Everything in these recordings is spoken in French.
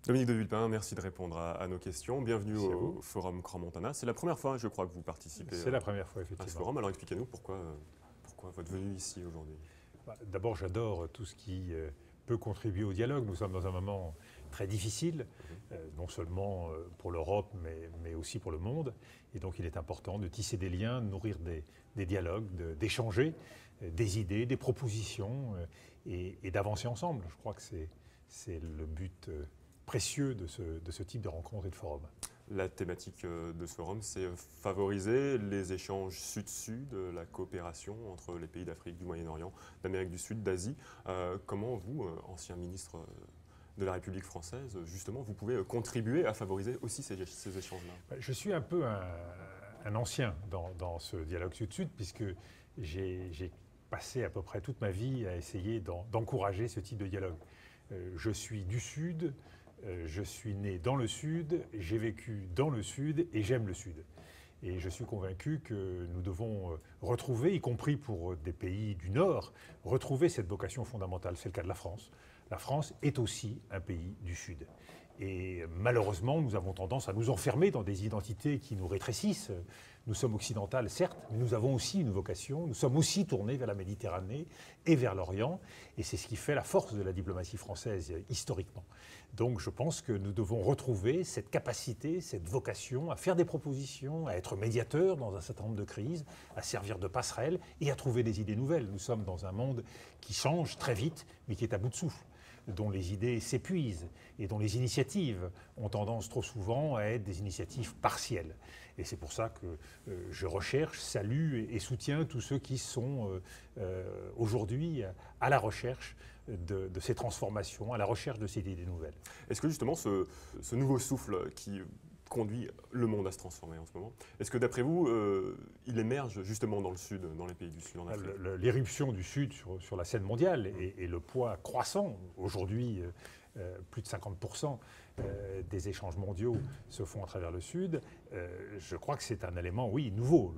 Dominique de Villepin, merci de répondre à nos questions. Bienvenue Merci à au vous. Forum Crans-Montana. C'est la première fois, je crois, que vous participez C'est la première fois, à ce effectivement. forum. Alors expliquez-nous pourquoi votre venue ici aujourd'hui. D'abord, j'adore tout ce qui peut contribuer au dialogue. Nous sommes dans un moment très difficile, non seulement pour l'Europe, mais aussi pour le monde. Et donc, il est important de tisser des liens, de nourrir des dialogues, d'échanger des idées, des propositions et d'avancer ensemble. Je crois que c'est le but précieux de ce type de rencontres et de forums. La thématique de ce forum, c'est favoriser les échanges sud-sud, la coopération entre les pays d'Afrique, du Moyen-Orient, d'Amérique du Sud, d'Asie. Comment vous, ancien ministre de la République française, justement, vous pouvez contribuer à favoriser aussi ces échanges-là? Je suis un peu un ancien dans ce dialogue sud-sud, puisque j'ai passé à peu près toute ma vie à essayer d'encourager ce type de dialogue. Je suis du Sud, je suis né dans le Sud, j'ai vécu dans le Sud et j'aime le Sud. Et je suis convaincu que nous devons retrouver, y compris pour des pays du Nord, retrouver cette vocation fondamentale. C'est le cas de la France. La France est aussi un pays du Sud. Et malheureusement, nous avons tendance à nous enfermer dans des identités qui nous rétrécissent. Nous sommes occidentales, certes, mais nous avons aussi une vocation. Nous sommes aussi tournés vers la Méditerranée et vers l'Orient. Et c'est ce qui fait la force de la diplomatie française historiquement. Donc je pense que nous devons retrouver cette capacité, cette vocation à faire des propositions, à être médiateurs dans un certain nombre de crises, à servir de passerelle et à trouver des idées nouvelles. Nous sommes dans un monde qui change très vite, mais qui est à bout de souffle, dont les idées s'épuisent et dont les initiatives ont tendance trop souvent à être des initiatives partielles. Et c'est pour ça que je recherche, salue et soutiens tous ceux qui sont aujourd'hui à la recherche de ces transformations, à la recherche de ces idées nouvelles. Est-ce que justement ce nouveau souffle qui conduit le monde à se transformer en ce moment, est-ce que d'après vous, il émerge justement dans le Sud, dans les pays du Sud, en Afrique? L'éruption du Sud sur la scène mondiale et le poids croissant, aujourd'hui plus de 50% des échanges mondiaux se font à travers le Sud, je crois que c'est un élément, oui, nouveau.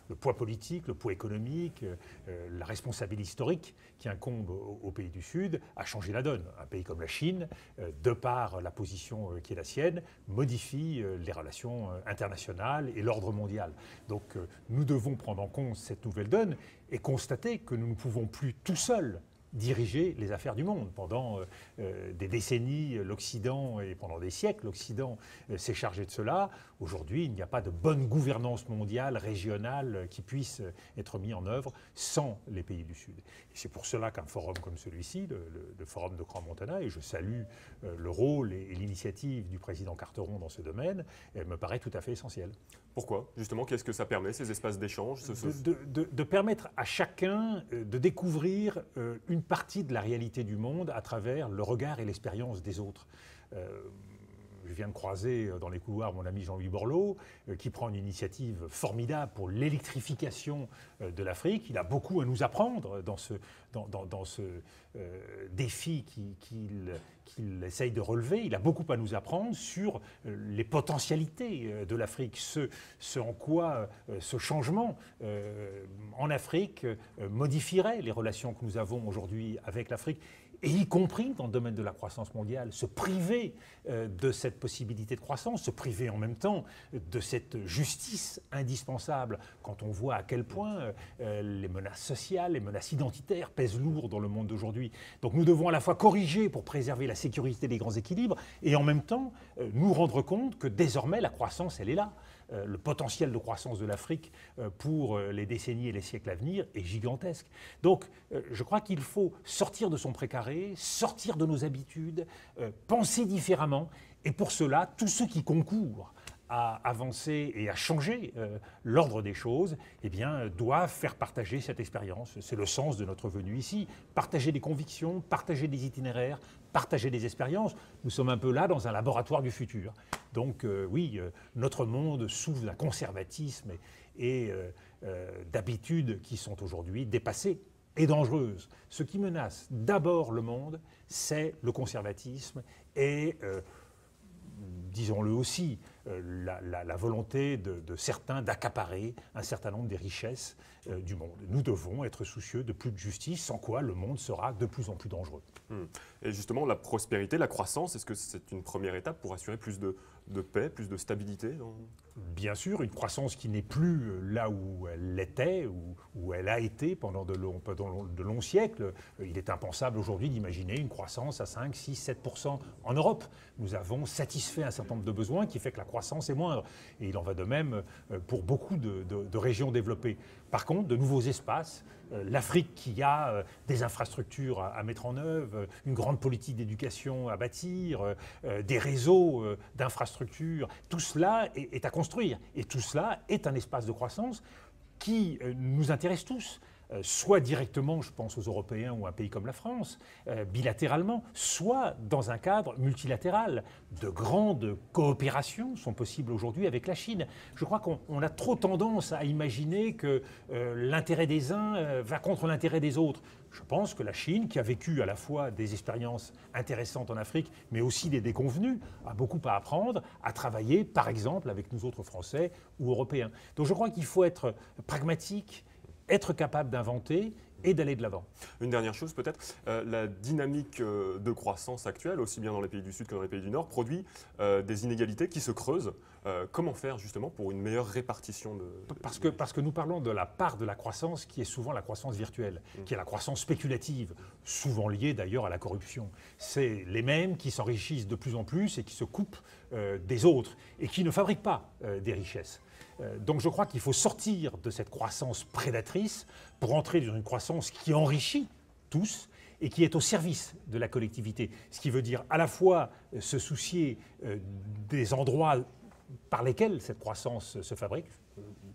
Le poids politique, le poids économique, la responsabilité historique qui incombe aux pays du Sud a changé la donne. Un pays comme la Chine, de par la position qui est la sienne, modifie les relations internationales et l'ordre mondial. Donc nous devons prendre en compte cette nouvelle donne et constater que nous ne pouvons plus tout seuls diriger les affaires du monde. Pendant des décennies, l'Occident, et pendant des siècles, l'Occident s'est chargé de cela. Aujourd'hui, il n'y a pas de bonne gouvernance mondiale, régionale, qui puisse être mise en œuvre sans les pays du Sud. Et c'est pour cela qu'un forum comme celui-ci, le forum de Crans-Montana, et je salue le rôle et l'initiative du président Carteron dans ce domaine, me paraît tout à fait essentiel. Pourquoi? Justement, qu'est-ce que ça permet, ces espaces d'échange? De permettre à chacun de découvrir une partie de la réalité du monde à travers le regard et l'expérience des autres. Je viens de croiser dans les couloirs mon ami Jean-Louis Borloo, qui prend une initiative formidable pour l'électrification de l'Afrique. Il a beaucoup à nous apprendre dans ce défi qu'il essaye de relever. Il a beaucoup à nous apprendre sur les potentialités de l'Afrique, ce en quoi ce changement en Afrique modifierait les relations que nous avons aujourd'hui avec l'Afrique, et y compris dans le domaine de la croissance mondiale, se priver de cette possibilité de croissance, se priver en même temps de cette justice indispensable quand on voit à quel point les menaces sociales, les menaces identitaires pèsent lourd dans le monde d'aujourd'hui. Donc nous devons à la fois corriger pour préserver la sécurité des grands équilibres et en même temps nous rendre compte que désormais la croissance, elle est là. Le potentiel de croissance de l'Afrique pour les décennies et les siècles à venir est gigantesque. Donc je crois qu'il faut sortir de son précaré, sortir de nos habitudes, penser différemment. Et pour cela, tous ceux qui concourent à avancer et à changer l'ordre des choses, eh bien, doivent faire partager cette expérience. C'est le sens de notre venue ici. Partager des convictions, partager des itinéraires, partager des expériences. Nous sommes un peu là dans un laboratoire du futur. Donc oui, notre monde souffre d'un conservatisme et d'habitudes qui sont aujourd'hui dépassées et dangereuses. Ce qui menace d'abord le monde, c'est le conservatisme et, disons-le aussi, la volonté de certains d'accaparer un certain nombre des richesses du monde. Nous devons être soucieux de plus de justice, sans quoi le monde sera de plus en plus dangereux. Et justement, la prospérité, la croissance, est-ce que c'est une première étape pour assurer plus de paix, plus de stabilité Bien sûr, une croissance qui n'est plus là où elle était, où elle a été pendant de longs siècles. Il est impensable aujourd'hui d'imaginer une croissance à 5, 6, 7% en Europe. Nous avons satisfait un certain nombre de besoins qui fait que la croissance est moindre. Et il en va de même pour beaucoup de régions développées. Par contre, de nouveaux espaces, l'Afrique qui a des infrastructures à mettre en œuvre, une grande politique d'éducation à bâtir, des réseaux d'infrastructures, tout cela est à construire. Et tout cela est un espace de croissance qui nous intéresse tous. Soit directement, je pense aux Européens ou à un pays comme la France, bilatéralement, soit dans un cadre multilatéral. De grandes coopérations sont possibles aujourd'hui avec la Chine. Je crois qu'on a trop tendance à imaginer que l'intérêt des uns va contre l'intérêt des autres. Je pense que la Chine, qui a vécu à la fois des expériences intéressantes en Afrique, mais aussi des déconvenues, a beaucoup à apprendre, à travailler, par exemple, avec nous autres Français ou Européens. Donc je crois qu'il faut être pragmatique, être capable d'inventer et d'aller de l'avant. Une dernière chose peut-être, la dynamique de croissance actuelle, aussi bien dans les pays du Sud que dans les pays du Nord, produit des inégalités qui se creusent. Comment faire justement pour une meilleure répartition Parce que nous parlons de la part de la croissance qui est souvent la croissance virtuelle, qui est la croissance spéculative, souvent liée d'ailleurs à la corruption. C'est les mêmes qui s'enrichissent de plus en plus et qui se coupent des autres et qui ne fabriquent pas des richesses. Donc je crois qu'il faut sortir de cette croissance prédatrice pour entrer dans une croissance qui enrichit tous et qui est au service de la collectivité. Ce qui veut dire à la fois se soucier des endroits par lesquels cette croissance se fabrique.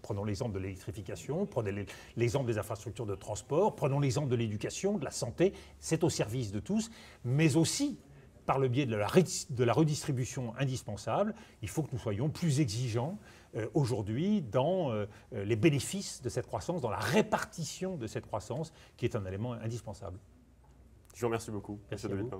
Prenons l'exemple de l'électrification, prenez l'exemple des infrastructures de transport, prenons l'exemple de l'éducation, de la santé, c'est au service de tous, mais aussi par le biais de la redistribution indispensable, il faut que nous soyons plus exigeants aujourd'hui dans les bénéfices de cette croissance, dans la répartition de cette croissance, qui est un élément indispensable. Je vous remercie beaucoup, Merci à vous.